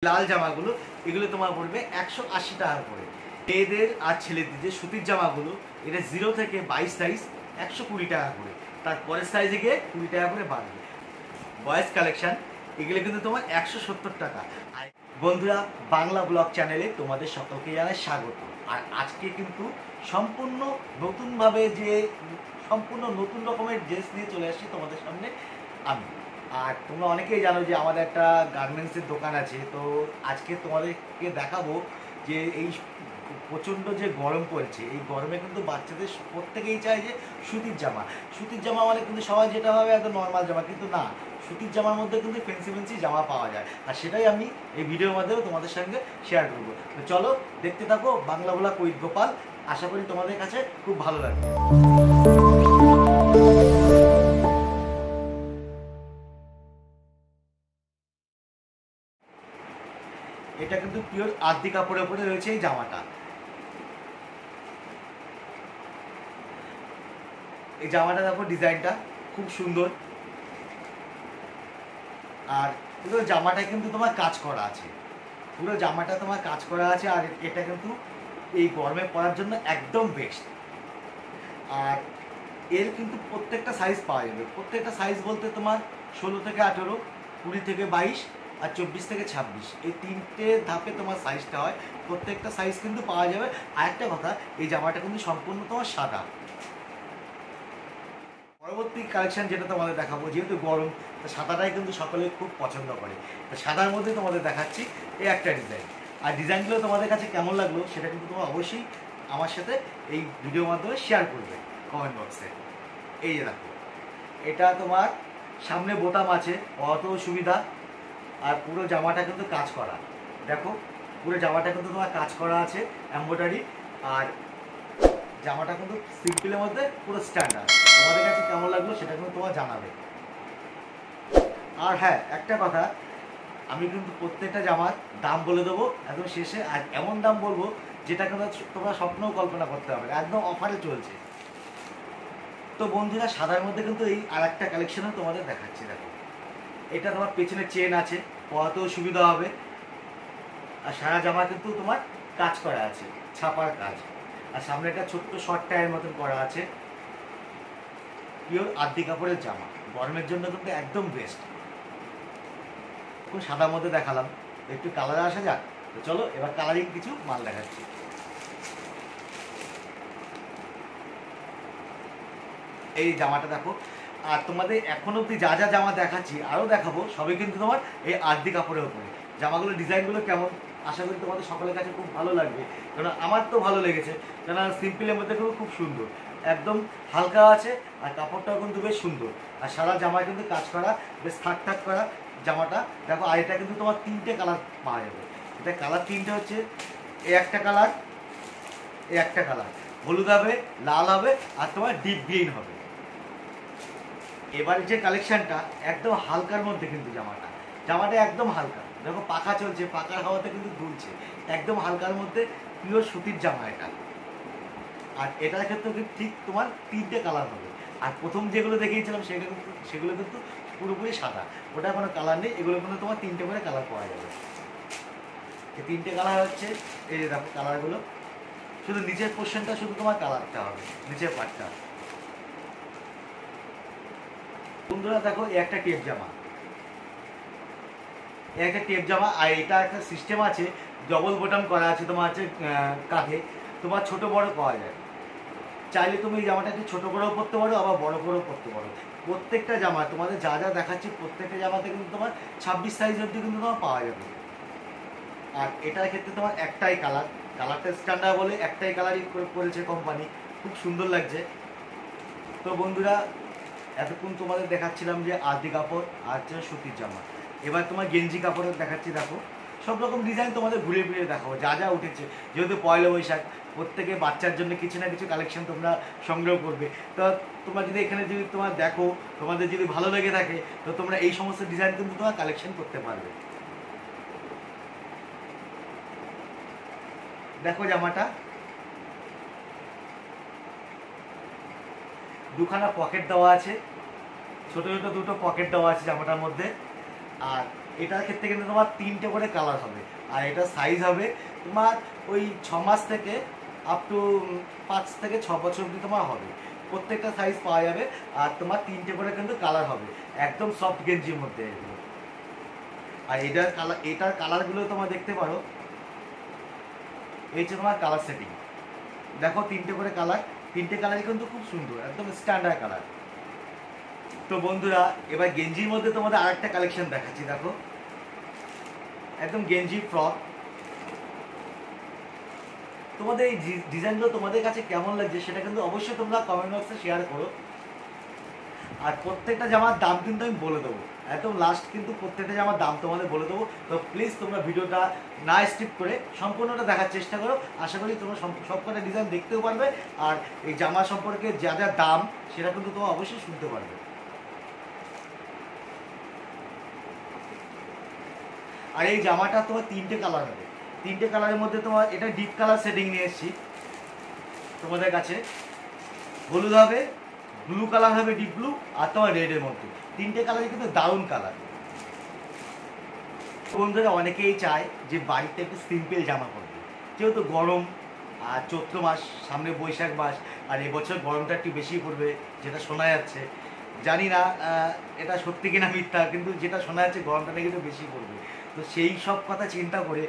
লাল জামাগুলো এগুলো তোমার পড়বে 180 টাকা করে। মেয়েদের আর ছেলেদের যে সুতির জামাগুলো এটা 0 থেকে 22 সাইজ 120 টাকা করে, তারপরের সাইজে গিয়ে 20 টাকা করে বাড়বে। বয়েজ কালেকশন এগুলো কিন্তু তোমার 170 টাকা। আর বন্ধুরা, বাংলা ব্লগ চ্যানেলে তোমাদের সকলকে জানাই স্বাগত। আর আজকে কিন্তু সম্পূর্ণ নতুনভাবে সম্পূর্ণ নতুন রকমের ড্রেস নিয়ে চলে আসছি তোমাদের সামনে আমি। আর তোমরা অনেকেই জানো যে আমাদের একটা গার্মেন্টসের দোকান আছে, তো আজকে তোমাদেরকে দেখাবো যে এই প্রচণ্ড যে গরম পড়ছে, এই গরমে কিন্তু বাচ্চাদের প্রত্যেকেই চায় যে সুতির জামা। সুতির জামা মানে কিন্তু সবাই যেটা ভাবে একদম নর্মাল জামা, কিন্তু না, সুতির জামার মধ্যে কিন্তু ফ্যান্সি ফ্যান্সি জামা পাওয়া যায়। আর সেটাই আমি এই ভিডিওর মাধ্যমে তোমাদের সঙ্গে শেয়ার করবো। তো চলো দেখতে থাকো বাংলা ব্লগ উইথ গোপাল। আশা করি তোমাদের কাছে খুব ভালো লাগবে। এটা কিন্তু পিওর আদি কাপড়ের উপরে রয়েছে এই জামাটা। এই জামাটা দেখো, ডিজাইনটা খুব সুন্দর। আর পুরো জামাটা কিন্তু তোমার কাজ করা আছে, পুরো জামাটা তোমার কাজ করা আছে। আর এটা কিন্তু এই গরমে পরার জন্য একদম বেস্ট। আর এর কিন্তু প্রত্যেকটা সাইজ পাওয়া যাবে। প্রত্যেকটা সাইজ বলতে তোমার 16 থেকে 18, 20 থেকে 22 আর 24 থেকে 26, এই তিনটে ধাপে তোমার সাইজটা হয়। প্রত্যেকটা সাইজ কিন্তু পাওয়া যাবে। আর একটা কথা, এই জামাটা কিন্তু সম্পূর্ণ তোমার সাদা। পরবর্তী কালেকশন যেটা তোমাদের দেখাবো, যেহেতু গরম, তো সাদাটাই কিন্তু সকলে খুব পছন্দ করে। তো সাদার মধ্যে তোমাদের দেখাচ্ছি এই একটা ডিজাইন। আর ডিজাইনগুলো তোমাদের কাছে কেমন লাগলো সেটা কিন্তু তোমরা অবশ্যই আমার সাথে এই ভিডিওর মাধ্যমে শেয়ার করবে কমেন্ট বক্সে। এই যে দেখো, এটা তোমার সামনে বোতাম আছে, অত সুবিধা। আর পুরো জামাটা কিন্তু কাজ করা, দেখো পুরো জামাটা কিন্তু তোমার কাজ করা আছে এমব্রয়ডারি। আর জামাটা কিন্তু সিম্পলের মধ্যে পুরো স্ট্যান্ডার্ড। তোমাদের কাছে কেমন লাগলো সেটা কিন্তু তোমার জানাবে। আর হ্যাঁ, একটা কথা, আমি কিন্তু প্রত্যেকটা জামার দাম বলে দেবো একদম শেষে। আর এমন দাম বলবো যেটা কিন্তু তোমরা স্বপ্নও কল্পনা করতে হবে, একদম অফারে চলছে। তো বন্ধুরা, সাদার মধ্যে কিন্তু এই আর একটা কালেকশনও তোমাদের দেখাচ্ছি। দেখো, এটা তোমার পেছনে চেন আছে, পরাতেও সুবিধা হবে। আর সারা জামা কিন্তু তোমার কাজ করা আছে, ছাপার কাজ। আর সামনে একটা ছোট্ট শর্ট টায়ের মতন করা আছে। পিওর আদি কাপড়ের জামা, গরমের জন্য কিন্তু একদম বেস্ট। এখন সাদার মধ্যে দেখালাম, একটু কালারে আসা যাক। তো চলো এবার কালারিং কিছু মাল দেখাচ্ছি। এই জামাটা দেখো। আর তোমাদের এখন অব্দি যা যা জামা দেখাচ্ছি আরও দেখাবো, সবই কিন্তু তোমার এই আদি কাপড়ের উপরে। জামাগুলো ডিজাইনগুলো কেমন, আশা করি তোমাদের সকলের কাছে খুব ভালো লাগবে। কারণ আমার তো ভালো লেগেছে, কেন সিম্পলের মধ্যে কিন্তু খুব সুন্দর, একদম হালকা আছে। আর কাপড়টাও কিন্তু বেশ সুন্দর। আর সারা জামায় কিন্তু কাজ করা, বেশ থাক থাক করা জামাটা। দেখো, আর এটা কিন্তু তোমার 3টে কালার পাওয়া যাবে। এটা কালার 3টে হচ্ছে, এই একটা কালার, এই একটা কালার হলুদ হবে, লাল হবে, আর তোমার ডিপ গ্রিন হবে। এবারে যে কালেকশনটা একদম হালকার মধ্যে কিন্তু জামাটা একদম হালকা। দেখো পাখা চলছে, পাখার হাওয়াতে কিন্তু দুলছে, একদম হালকার মধ্যে পিওর সুতির জামা এটা। আর এটার ক্ষেত্রে ঠিক তোমার 3টে কালার হবে। আর প্রথম যেগুলো দেখিয়েছিলাম সেগুলো কিন্তু পুরোপুরি সাদা, ওটা কোনো কালার নেই। এগুলো কিন্তু তোমার 3টে করে কালার পাওয়া যাবে। এই 3টে কালার হচ্ছে, এই যে দেখো কালারগুলো। শুধু নিচের পোর্শনটা শুধু তোমার কালারটা হবে, নিচের পাটটা। বন্ধুরা দেখো, এই একটা টেপ জামা, এই একটা টেপ জামা। আর এটা একটা সিস্টেম আছে, ডবল বোটাম করা আছে তোমার হচ্ছে কাঁধে, তোমার ছোট বড় পাওয়া যায়। চাইলে তুমি এই জামাটাকে ছোট করেও পরতে পারো, আবার বড় করেও পরতে পারো। প্রত্যেকটা জামা তোমাদের যা যা দেখাচ্ছি, প্রত্যেকটা জামাতে কিন্তু তোমার 26 সাইজ অবধি কিন্তু তোমার পাওয়া যাবে। আর এটার ক্ষেত্রে তোমার একটাই কালার, কালারটা স্ট্যান্ডার্ড বলে একটাই কালারই করেছে কোম্পানি, খুব সুন্দর লাগছে। তো বন্ধুরা, এতক্ষণ তোমাদের দেখাচ্ছিলাম যে আদি কাপড় আর হচ্ছে সুতির জামা। এবার তোমার গেঞ্জি কাপড়ের দেখাচ্ছি। দেখো, সব রকম ডিজাইন তোমাদের ঘুরে ফিরে দেখাবো, যা যা উঠেছে। যেহেতু পয়লা বৈশাখ, প্রত্যেকে বাচ্চার জন্য কিছু না কিছু কালেকশন তোমরা সংগ্রহ করবে। তো তোমরা যদি এখানে যদি তোমার দেখো, তোমাদের যদি ভালো লেগে থাকে, তো তোমরা এই সমস্ত ডিজাইন কিন্তু তোমরা কালেকশন করতে পারবে। দেখো জামাটা, দুখানা পকেট দেওয়া আছে, ছোট ছোট দুটো পকেট দেওয়া আছে জামাটার মধ্যে। আর এটার ক্ষেত্রে কিন্তু তোমার 3টে করে কালার হবে, আর এটা সাইজ হবে তোমার ওই 6 মাস থেকে আপ টু 5 থেকে 6 বছর অবধি তোমার হবে। প্রত্যেকটা সাইজ পাওয়া যাবে, আর তোমার 3টে করে কিন্তু কালার হবে, একদম সফট গেঞ্জির মধ্যে এগুলো। আর এটার কালারগুলো তোমরা দেখতে পারো, এই যে তোমার কালার সেটিং দেখো, 3টে করে কালার, 3টে কালারই কিন্তু খুব সুন্দর, একদম স্ট্যান্ডার্ড কালার। তো বন্ধুরা এবার গেঞ্জির মধ্যে তোমাদের আরেকটা কালেকশন দেখাচ্ছি, দেখো একদম গেঞ্জি ফ্রক। তোমাদের এই ডিজাইনগুলো তোমাদের কাছে কেমন লাগছে সেটা কিন্তু অবশ্যই তোমরা কমেন্ট বক্সে শেয়ার করো। আর প্রত্যেকটা জামার দাম কিন্তু আমি বলে দেবো, একদম লাস্ট কিন্তু প্রত্যেকটা জামার দাম তোমাদের বলে দেবো। তো প্লিজ তোমরা ভিডিওটা না স্কিপ করে সম্পূর্ণটা দেখার চেষ্টা করো, আশা করি তোমরা সবকটা ডিজাইন দেখতেও পারবে, আর এই জামা সম্পর্কে যা যা দাম সেটা কিন্তু তোমরা অবশ্যই শুনতে পারবে। আর এই জামাটা তোমার 3টে কালার হবে, 3টে কালারের মধ্যে তোমার এটা ডিপ কালার সেটিং নিয়ে এসেছি তোমাদের কাছে। হলুদ হবে, ব্লু কালার হবে ডিপ ব্লু, আর তোমার রেডের মধ্যে 3টে কালারই কিন্তু দারুণ কালার। বন্ধুরা অনেকেই চায় যে বাড়িতে একটু সিম্পল জামা পরবে, যেহেতু গরম আর চৈত্র মাস, সামনে বৈশাখ মাস, আর এবছর গরমটা একটু বেশি পড়বে যেটা শোনা যাচ্ছে। জানি না এটা সত্যি কিনা মিথ্যা, কিন্তু যেটা শোনা যাচ্ছে গরমটা নাকি একটু বেশি পড়বে। তো সেই সব কথা চিন্তা করে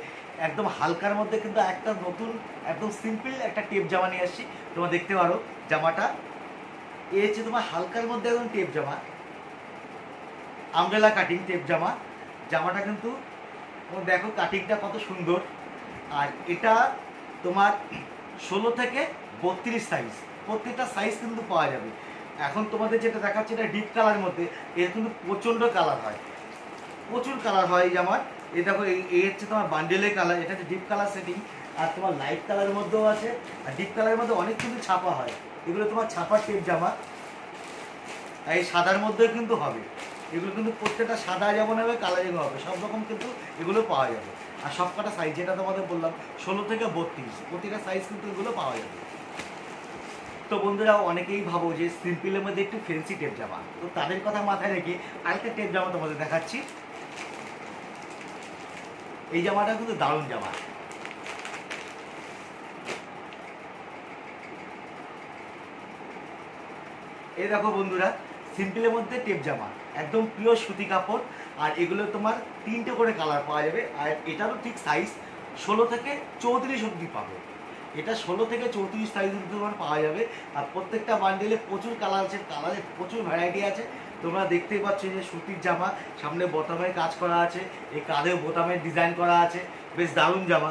একদম হালকার মধ্যে কিন্তু একটা নতুন একদম সিম্পল একটা টেপ জামা নিয়ে আসছি। তোমরা দেখতে পারো জামাটা, এ হচ্ছে তোমার হালকার মধ্যে একদম টেপ জামা, আমব্রেলা কাটিং টেপ জামা। জামাটা কিন্তু দেখো কাটিংটা কত সুন্দর। আর এটা তোমার 16 থেকে 32 সাইজ, প্রত্যেকটা সাইজ কিন্তু পাওয়া যাবে। এখন তোমাদের যেটা দেখাচ্ছে এটা ডিপ কালারের মধ্যে, এর কিন্তু প্রচণ্ড কালার হয়, প্রচুর কালার হয় এই জামার। এই দেখো এই হচ্ছে তোমার বান্ডেলের কালার, এটা হচ্ছে ডিপ কালার সেটিং। আর তোমার লাইট কালারের মধ্যেও আছে, আর ডিপ কালারের মধ্যে অনেক কিন্তু ছাপা হয়, এগুলো তোমার ছাপার টেপ জামা। আর এই সাদার মধ্যেও কিন্তু হবে, এগুলো কিন্তু প্রত্যেকটা সাদা যেমন হবে কালারিং হবে, সব রকম কিন্তু এগুলো পাওয়া যাবে। আর সব কটা সাইজ যেটা তোমাদের বললাম 16 থেকে 32, প্রতিটা সাইজ কিন্তু এগুলো পাওয়া যাবে। তো বন্ধুরা অনেকেই ভাবো যে সিম্পলের মধ্যে একটু ফ্যান্সি টেপ জামা, তো তাদের কথা মাথায় রেখে আরেকটা টেপ জামা তোমাদের দেখাচ্ছি। এই জামাটা কিন্তু দারুণ জামা, এই দেখো বন্ধুরা সিম্পলের মধ্যে টেপ জামা, একদম পিওর সুতি কাপড়। আর এগুলো তোমার 3টে করে কালার পাওয়া যাবে, আর এটারও ঠিক সাইজ 16 থেকে 34 অবধি পাবে। এটা 16 থেকে 34 সাইজ অবধি তোমার পাওয়া যাবে। আর প্রত্যেকটা বান্ডেলে প্রচুর কালার আছে, কালারে প্রচুর ভ্যারাইটি আছে। তোমরা দেখতেই পাচ্ছ যে সুতির জামা, সামনে বোতামের কাজ করা আছে, এই কাঁধেও বোতামের ডিজাইন করা আছে, বেশ দারুণ জামা,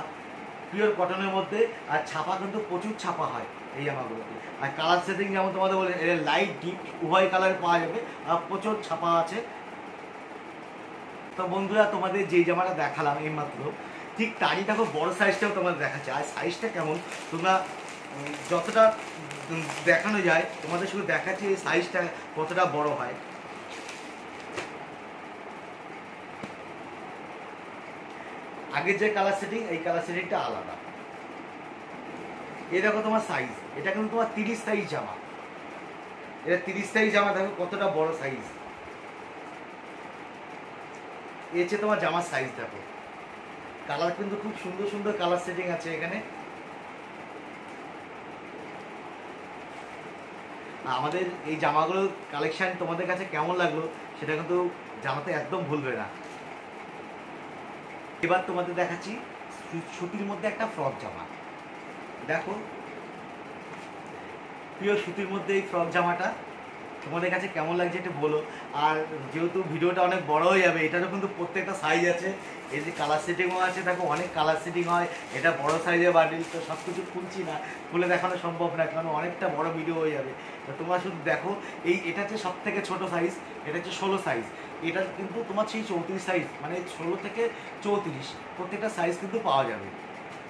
পিওর কটনের মধ্যে। আর ছাপা কিন্তু প্রচুর ছাপা হয় এই জামাগুলোতে। আর কালার সেটিং যেমন তোমাদের বলে লাইট ডিপ উভয় কালার পাওয়া যাবে, আর প্রচুর ছাপা আছে। তো বন্ধুরা তোমাদের যেই জামাটা দেখালাম এইমাত্র, ঠিক তারই দেখো বড় সাইজটাও তোমাদের দেখাচ্ছে। আর সাইজটা কেমন তোমরা যতটা দেখানো যায় তোমাদের শুধু দেখাচ্ছি এই সাইজটা কতটা বড় হয়। আগের যে কালার সেটিং, এই কালার সেটিংটা আলাদা। এই দেখো তোমার সাইজ, এটা কিন্তু তোমার 30 সাইজ জামা, এটা 30 সাইজ জামা, দেখো কতটা বড় সাইজ। এই হচ্ছে তোমার জামার সাইজ, দেখো কালার কিন্তু খুব সুন্দর সুন্দর কালার সেটিং আছে এখানে। আমাদের এই জামাগুলোর কালেকশন তোমাদের কাছে কেমন লাগলো সেটা কিন্তু জানাতে একদম ভুলবে না। এবার তোমাদের দেখাচ্ছি সুতির মধ্যে একটা ফ্রক জামা, দেখো প্রিয় সুতির মধ্যে এই ফ্রক জামাটা তোমাদের কাছে কেমন লাগছে এটা বলো। আর যেহেতু ভিডিওটা অনেক বড় হয়ে যাবে, এটারও কিন্তু প্রত্যেকটা সাইজ আছে, এই যে কালার সেটিংও আছে, দেখো অনেক কালার সেটিং হয়। এটা বড় সাইজের বান্ডিল, তো সব কিছু খুলছি না, খুলে দেখানো সম্ভব না, কারণ অনেকটা বড় ভিডিও হয়ে যাবে। তো তোমরা শুধু দেখো এটা হচ্ছে সব থেকে ছোটো সাইজ, এটা হচ্ছে 16 সাইজ। এটা কিন্তু তোমার সেই 34 সাইজ, মানে 16 থেকে 34 প্রত্যেকটা সাইজ কিন্তু পাওয়া যাবে।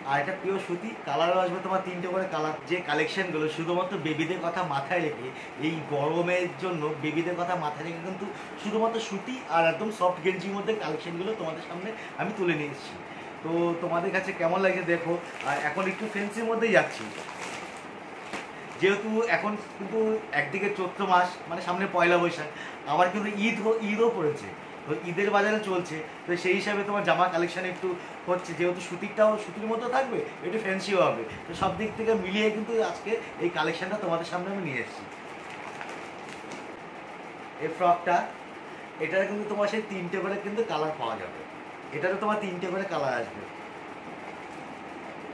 আর এটা পিওর সুতি, কালারও আসবে তোমার 3টে করে কালার। যে কালেকশনগুলো শুধুমাত্র বেবিদের কথা মাথায় রেখে, এই গরমের জন্য বেবিদের কথা মাথায় রেখে কিন্তু শুধুমাত্র সুতি আর একদম সফট গেঞ্জির মধ্যে কালেকশনগুলো তোমাদের সামনে আমি তুলে নিয়ে এসেছি। তো তোমাদের কাছে কেমন লাগছে দেখো। আর এখন একটু ফ্যান্সির মধ্যেই যাচ্ছি, যেহেতু এখন কিন্তু একদিকে চৈত্র মাস, মানে সামনে পয়লা বৈশাখ, আবার কিন্তু ঈদও পড়েছে। তো তো ঈদের বাজারে চলছে, তো সেই হিসাবে তোমার জামা কালেকশান একটু হচ্ছে, যেহেতু সুতিরটাও সুতির মতো থাকবে, একটু ফ্যান্সিও হবে, তো সব দিক থেকে মিলিয়ে কিন্তু আজকে এই কালেকশানটা তোমাদের সামনে আমি নিয়ে এসেছি। এই ফ্রকটা, এটার কিন্তু তোমার সেই 3টে করে কিন্তু কালার পাওয়া যাবে, এটারও তোমার 3টে করে কালার আসবে।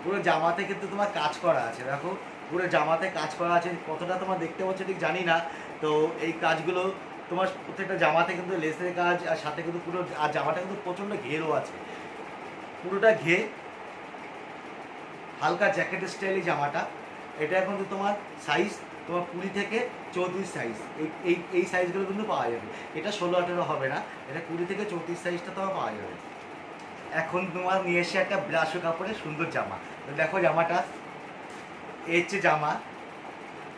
পুরো জামাতে কিন্তু তোমার কাজ করা আছে, দেখো পুরো জামাতে কাজ করা আছে, কতটা তোমার দেখতে পাচ্ছ ঠিক জানি না। তো এই কাজগুলো তোমার প্রত্যেকটা জামাতে কিন্তু লেসের কাজ, আর সাথে কিন্তু পুরো, আর জামাটা কিন্তু প্রচণ্ড ঘেরও আছে, পুরোটা ঘে, হালকা জ্যাকেট স্টাইলি জামাটা। এটা কিন্তু তোমার সাইজ তোমার 20 থেকে 34 সাইজ, এই সাইজগুলো কিন্তু পাওয়া যাবে। এটা 16-18 হবে না, এটা 20 থেকে 34 সাইজটা তোমার পাওয়া যাবে। এখন তোমার নিয়ে এসে একটা ব্রাশো কাপড়ের সুন্দর জামা। তো দেখো জামাটা, এর হচ্ছে জামা,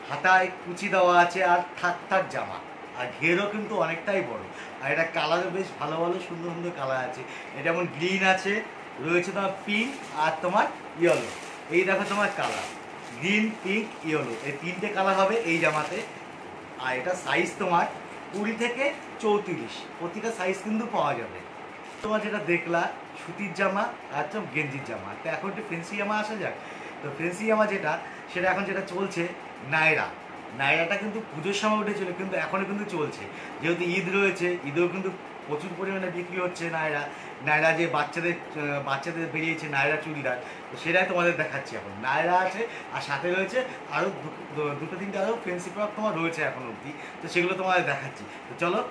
হাতায় কুচি দেওয়া আছে, আর থাক জামা, আর ঘেরও কিন্তু অনেকটাই বড়, আর এটা কালারও বেশ ভালো ভালো সুন্দর সুন্দর কালার আছে। এটা যেমন গ্রিন আছে, রয়েছে তোমার পিঙ্ক, আর তোমার ইয়েলো। এই দেখো তোমার কালার, গ্রিন, পিঙ্ক, ইয়েলো, এই 3টে কালার হবে এই জামাতে। আর এটা সাইজ তোমার 20 থেকে 34, প্রতিটা সাইজ কিন্তু পাওয়া যাবে। তোমার যেটা দেখলা সুতির জামা আর গেঞ্জির জামা, তো এখন একটু ফেন্সি জামা আসা যাক। তো ফেন্সি জামা সেটা এখন যেটা চলছে নায়রা। নায়রাটা কিন্তু পুজোর সময় উঠেছিল, কিন্তু এখনও কিন্তু চলছে, যেহেতু ঈদ রয়েছে, ঈদেও কিন্তু প্রচুর পরিমাণে বিক্রি হচ্ছে নায়রা যে বাচ্চাদের বেরিয়েছে নায়রা চুড়িদার, তো সেটাই তোমাদের দেখাচ্ছি। এখন নায়রা আছে, আর সাথে রয়েছে আরও দুটো তিনটে আরও ফেন্সি ফ্রক তোমার রয়েছে এখন অবধি, তো সেগুলো তোমাদের দেখাচ্ছি। তো চলো।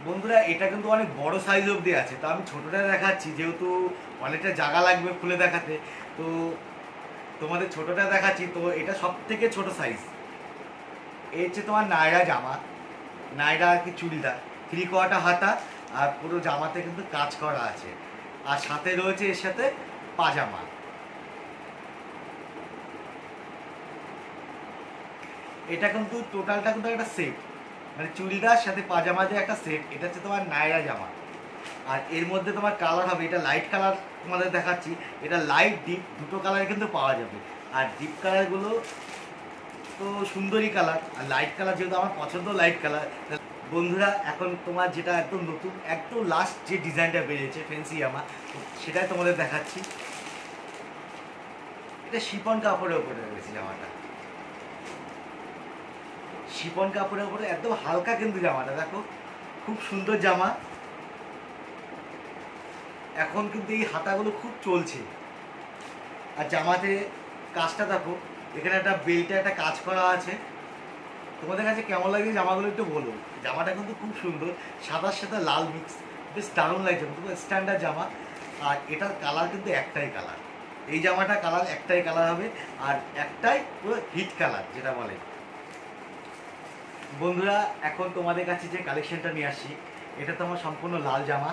বন্ধুরা, এটা কিন্তু অনেক বড় সাইজ অবধি আছে, তো আমি ছোটোটা দেখাচ্ছি, যেহেতু অনেকটা জায়গা লাগবে খুলে দেখাতে, তো তোমাদের ছোটোটা দেখাচ্ছি। তো এটা সব থেকে ছোট সাইজ। এই হচ্ছে তোমার নায়রা জামা, নায়রা আর কি চুড়িদার, 3/4 হাতা, আর পুরো জামাতে কিন্তু কাজ করা আছে, আর সাথে রয়েছে এর সাথে পাজামা। এটা কিন্তু টোটালটা কিন্তু একটা সেট, মানে চুড়িদার সাথে পাজামা দিয়ে একটা সেট। এটা হচ্ছে তোমার নায়রা জামা, আর এর মধ্যে তোমার কালার হবে, এটা লাইট কালার তোমাদের দেখাচ্ছি, এটা লাইট ডিপ দুটো কালার কিন্তু পাওয়া যাবে। আর ডিপ কালারগুলো তো সুন্দরী কালার, আর লাইট কালার যেহেতু আমার পছন্দ লাইট কালার। বন্ধুরা, এখন তোমার যেটা একদম নতুন, একদম লাস্ট যে ডিজাইনটা বেরিয়েছে ফেন্সি জামা, সেটাই তোমাদের দেখাচ্ছি। এটা শিফন কাপড়ের উপরে রয়েছে জামাটা, শিফন কাপড়ের উপরে একদম হালকা কিন্তু জামাটা, দেখো খুব সুন্দর জামা। এখন কিন্তু এই হাতাগুলো খুব চলছে, আর জামাতে কাজটা দেখো, এখানে একটা বেল্টে একটা কাজ করা আছে। তোমাদের কাছে কেমন লাগছে জামাগুলো একটু বলো। জামাটা কিন্তু খুব সুন্দর, সাদার সাথে লাল মিক্স, বেশ দারুণ লাগছে, কিন্তু স্ট্যান্ডার্ড জামা। আর এটার কালার কিন্তু একটাই কালার, এই জামাটা কালার একটাই কালার হবে, আর একটাই পুরো হিট কালার যেটা বলে। বন্ধুরা, এখন তোমাদের কাছে যে কালেকশনটা নিয়ে আসি, এটা তো আমার সম্পূর্ণ লাল জামা,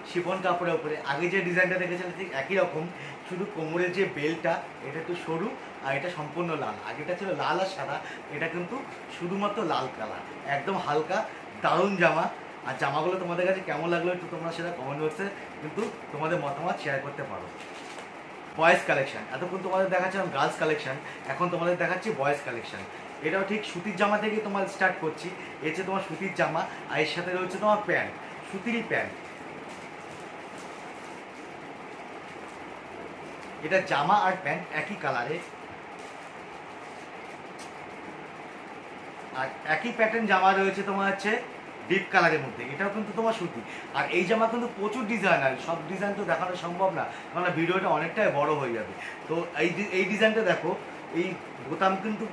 শিফন কাপড়ের উপরে। আগে যে ডিজাইনটা দেখেছিলাম ঠিক একই রকম, শুধু কোমরের যে বেল্টটা এটা একটু সরু, আর এটা সম্পূর্ণ লাল। আগেটা ছিল লাল আর সাদা, এটা কিন্তু শুধুমাত্র লাল কালার, একদম হালকা দারুণ জামা। আর জামাগুলো তোমাদের কাছে কেমন লাগলো একটু তোমরা সেটা কমেন্ট বক্সে কিন্তু তোমাদের মতামত শেয়ার করতে পারো। বয়েজ কালেকশন, এতক্ষণ তোমাদের দেখাচ্ছিলাম গার্লস কালেকশন, এখন তোমাদের দেখাচ্ছি বয়েজ কালেকশন। এটাও ঠিক সুতির জামা থেকে তোমার স্টার্ট করছি। এর হচ্ছে তোমার সুতির জামা, আর এর সাথে রয়েছে তোমার প্যান্ট, সুতিরই প্যান্ট। এটা জামা আর প্যান্ট একই কালারে, আর একই প্যাটার্ন জামা রয়েছে তোমার হচ্ছে ডিপ কালারের মধ্যে, এটাও কিন্তু তোমার সুতি। আর এই জামা কিন্তু প্রচুর ডিজাইন আছে, সব ডিজাইন তো দেখানো সম্ভব না, কারণ ভিডিওটা অনেকটাই বড় হয়ে যাবে। তো এই ডিজাইনটা দেখো, এই বোতাম কিন্তু,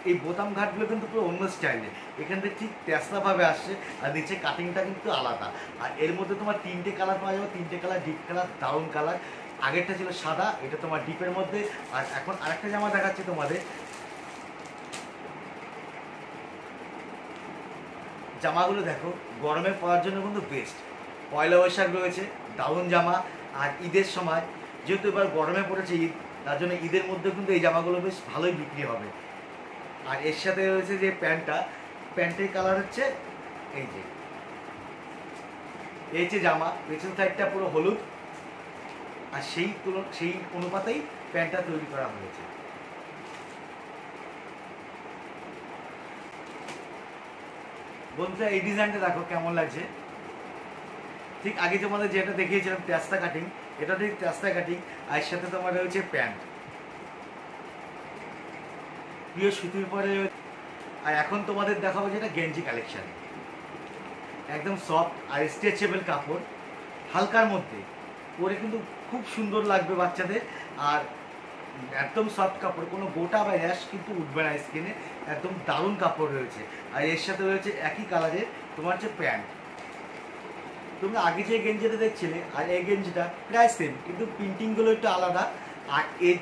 এই বোতাম ঘাটগুলো কিন্তু পুরো অন্য স্টাইলে, এখান থেকে ঠিক তেসরাভাবে আসছে, আর নিচে কাটিংটা কিন্তু আলাদা। আর এর মধ্যে তোমার 3টে কালার পাওয়া যাবে, 3টে কালার, ডিপ কালার, দারুণ কালার। আগেরটা ছিল সাদা, এটা তোমার ডিপের মধ্যে। আর এখন আরেকটা জামা দেখাচ্ছি তোমাদের, জামাগুলো দেখো গরমে পরার জন্য কিন্তু বেস্ট। পয়লা বৈশাখ রয়েছে, দারুণ জামা। আর ঈদের সময় যেহেতু এবার গরমে পড়েছে ঈদ, তার জন্য ঈদের মধ্যে কিন্তু এই জামাগুলো বেশ ভালোই বিক্রি হবে। আর এর সাথে রয়েছে যে প্যান্টটা, প্যান্টের কালার হচ্ছে এই যে, এই হচ্ছে জামা, পেছন সাইডটা পুরো হলুদ, আর সেই অনুপাতেই প্যান্টটা তৈরি করা হয়েছে। বন্ধুরা এই ডিজাইনটা দেখো কেমন লাগছে। ঠিক আগে তোমাদের যেটা দেখিয়েছিলাম তেস্তা কাটিং, এটা ঠিক তেস্তা কাটিং, আর এর সাথে তোমার রয়েছে প্যান্ট প্রিয় সুতির পরে। আর এখন তোমাদের দেখাবো যেটা গেঞ্জি কালেকশন, একদম সফট আর স্ট্রেচেবল কাপড়, হালকার মধ্যে পরে কিন্তু খুব সুন্দর লাগবে বাচ্চাদের। আর একদম সফট কাপড়, কোনো গোটা বা র্যাশ কিন্তু উঠবে না স্কিনে, একদম দারুণ কাপড় রয়েছে। আর এর সাথে রয়েছে একই কালারের তোমার হচ্ছে প্যান্ট। তোমরা আগে যে গেঞ্জিটা দেখছিলে আর এই গেঞ্জিটা প্রায় সেম, কিন্তু প্রিন্টিংগুলো একটু আলাদা। আর এর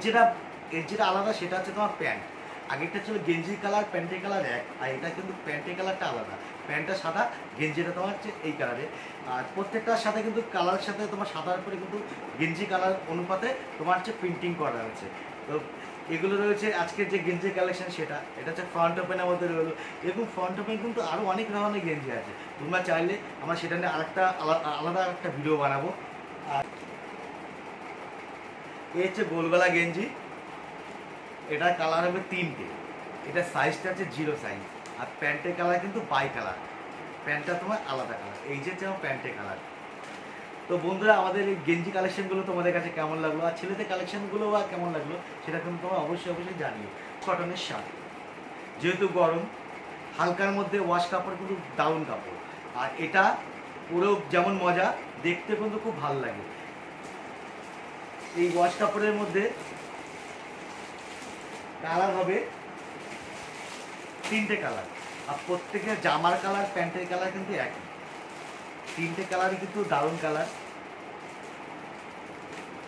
যেটা আলাদা সেটা হচ্ছে তোমার প্যান্ট। আগেরটা ছিল গেঞ্জির কালার প্যান্টের কালার এক, আর এটা কিন্তু প্যান্টের কালারটা আলাদা। প্যান্টটা সাদা, গেঞ্জিটা তোমার হচ্ছে এই কালারে। আর প্রত্যেকটার সাথে কিন্তু কালারের সাথে তোমার সাদার উপরে কিন্তু গেঞ্জি কালার অনুপাতে তোমার হচ্ছে প্রিন্টিং করা হয়েছে। তো এগুলো রয়েছে আজকের যে গেঞ্জি কালেকশন সেটা, এটা হচ্ছে ফ্রন্ট ওপেনের মধ্যে রইলো। এরকম ফ্রন্ট ওপেন কিন্তু আরও অনেক ধরনের গেঞ্জি আছে, তোমরা চাইলে আমরা সেটা নিয়ে আলাদা একটা ভিডিও বানাবো। আর এই হচ্ছে গোলগলা গেঞ্জি, এটার কালার হবে তিনটে, এটা সাইজটা হচ্ছে 0 সাইজ। আর প্যান্টের কালার কিন্তু বাই কালার, প্যান্টটা তোমার আলাদা কালার। এই যে যেমন প্যান্টের কালার। তো বন্ধুরা আমাদের এই গেঞ্জি কালেকশনগুলো তোমাদের কাছে কেমন লাগলো, আর ছেলেদের কালেকশনগুলো বা কেমন লাগলো সেটা কিন্তু তোমরা অবশ্যই জানিও। কটনের শার্ট, যেহেতু গরম, হালকার মধ্যে ওয়াশ কাপড় কিন্তু দারুণ কাপড়। আর এটা পুরো যেমন মজা, দেখতে কিন্তু খুব ভালো লাগে। এই ওয়াশ কাপড়ের মধ্যে কালার হবে 3টে কালার, আর প্রত্যেকের জামার কালার প্যান্টের কালার কিন্তু একই। 3টে কালারই কিন্তু দারুণ কালার।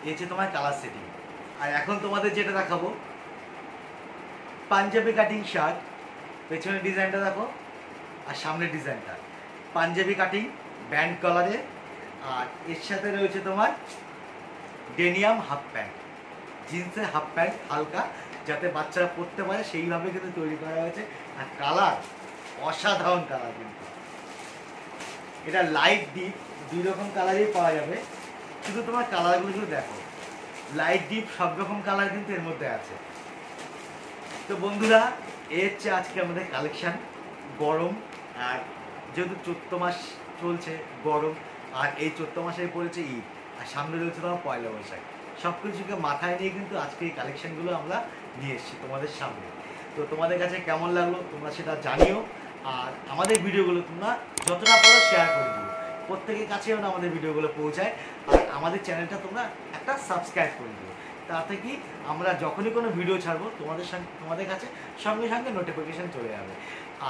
এই হচ্ছে তোমার কালার সেটিং। আর এখন তোমাদের যেটা দেখাবো পাঞ্জাবি কাটিং শার্ট, পেছনের ডিজাইনটা দেখো আর সামনের ডিজাইনটা। পাঞ্জাবি কাটিং ব্যান্ড কলারে, আর এর সাথে রয়েছে তোমার ডেনিয়াম হাফ প্যান্ট, জিন্সের হাফ প্যান্ট হালকা, যাতে বাচ্চারা পরতে পারে সেইভাবে কিন্তু তৈরি করা হয়েছে। আর কালার অসাধারণ কালার, কিন্তু এটা লাইট ডিপ দুই রকম কালারই পাওয়া যাবে। শুধু তোমার কালারগুলো শুধু দেখো, লাইট ডিপ সব রকম কালার কিন্তু এর মধ্যে আছে। তো বন্ধুরা এ হচ্ছে আজকে আমাদের কালেকশান। গরম, আর যেহেতু 14 মাস চলছে গরম, আর এই 14 মাসে পড়েছে ঈদ, আর সামনে রয়েছে তোমার পয়লা বৈশাখ, সব কিছুকে মাথায় নিয়ে কিন্তু আজকে এই কালেকশানগুলো আমরা নিয়ে এসেছি তোমাদের সামনে। তো তোমাদের কাছে কেমন লাগলো তোমরা সেটা জানিও। আর আমাদের ভিডিওগুলো তোমরা যতটা পারো শেয়ার করে দিও, প্রত্যেকের কাছে যেন আমাদের ভিডিওগুলো পৌঁছায়। আর আমাদের চ্যানেলটা তোমরা একটা সাবস্ক্রাইব করে দিও, তাতে কি আমরা যখনই কোনো ভিডিও ছাড়বো তোমাদের কাছে সঙ্গে সঙ্গে নোটিফিকেশান চলে যাবে।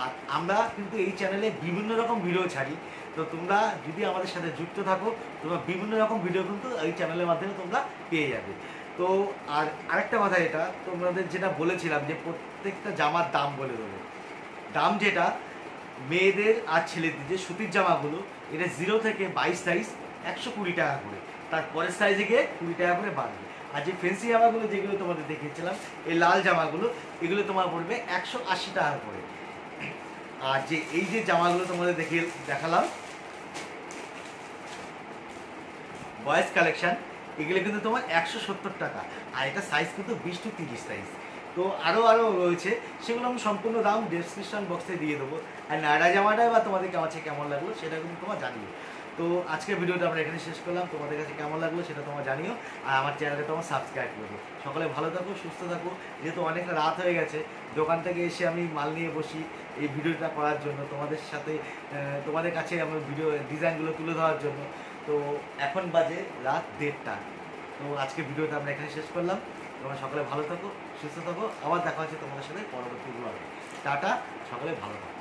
আর আমরা কিন্তু এই চ্যানেলে বিভিন্ন রকম ভিডিও ছাড়ি, তো তোমরা যদি আমাদের সাথে যুক্ত থাকো তোমরা বিভিন্ন রকম ভিডিও কিন্তু এই চ্যানেলের মাধ্যমে তোমরা পেয়ে যাবে। তো আর আরেকটা কথা, এটা তোমাদের যেটা বলেছিলাম যে প্রত্যেকটা জামার দাম বলে দেবো। দাম যেটা মেয়েদের আর ছেলেদের যে সুতির জামাগুলো, এটা 0 থেকে 22 সাইজ 120 টাকা করে, তারপরের সাইজে গিয়ে 20 টাকা করে বাড়বে। আর যে ফেন্সি জামাগুলো যেগুলো তোমাদের দেখিয়েছিলাম এই লাল জামাগুলো, এগুলো তোমার পড়বে 180 টাকা করে। আর যে এই যে জামাগুলো তোমাদের দেখালাম বয়েজ কালেকশন, এগুলো কিন্তু তোমার 170 টাকা। আর এটা সাইজ কিন্তু 20 to 30 সাইজ। তো আরও রয়েছে, সেগুলো আমি সম্পূর্ণ দাম ডেসক্রিপশন বক্সে দিয়ে দেবো। আর নায়রা জামাটাই বা তোমাদের কাছে কেমন লাগলো সেটা কিন্তু তোমার জানিও। তো আজকের ভিডিওটা আমরা এখানে শেষ করলাম, তোমাদের কাছে কেমন লাগলো সেটা তোমার জানিও। আর আমার চ্যানেলটা তোমার সাবস্ক্রাইব করবো। সকলে ভালো থাকো, সুস্থ থাকো। যেহেতু অনেকটা রাত হয়ে গেছে, দোকান থেকে এসে আমি মাল নিয়ে বসি এই ভিডিওটা করার জন্য, তোমাদের সাথে তোমাদের কাছে আমার ভিডিও ডিজাইনগুলো তুলে ধরার জন্য। তো এখন বাজে রাত 1:30। তো আজকে ভিডিওটা আমরা এখানে শেষ করলাম। তোমরা সকলে ভালো থাকো, সুস্থ থাকো। আবার দেখা হচ্ছে তোমাদের সাথে পরবর্তী ব্লগে। টাটা, সকলে ভালো থাকো।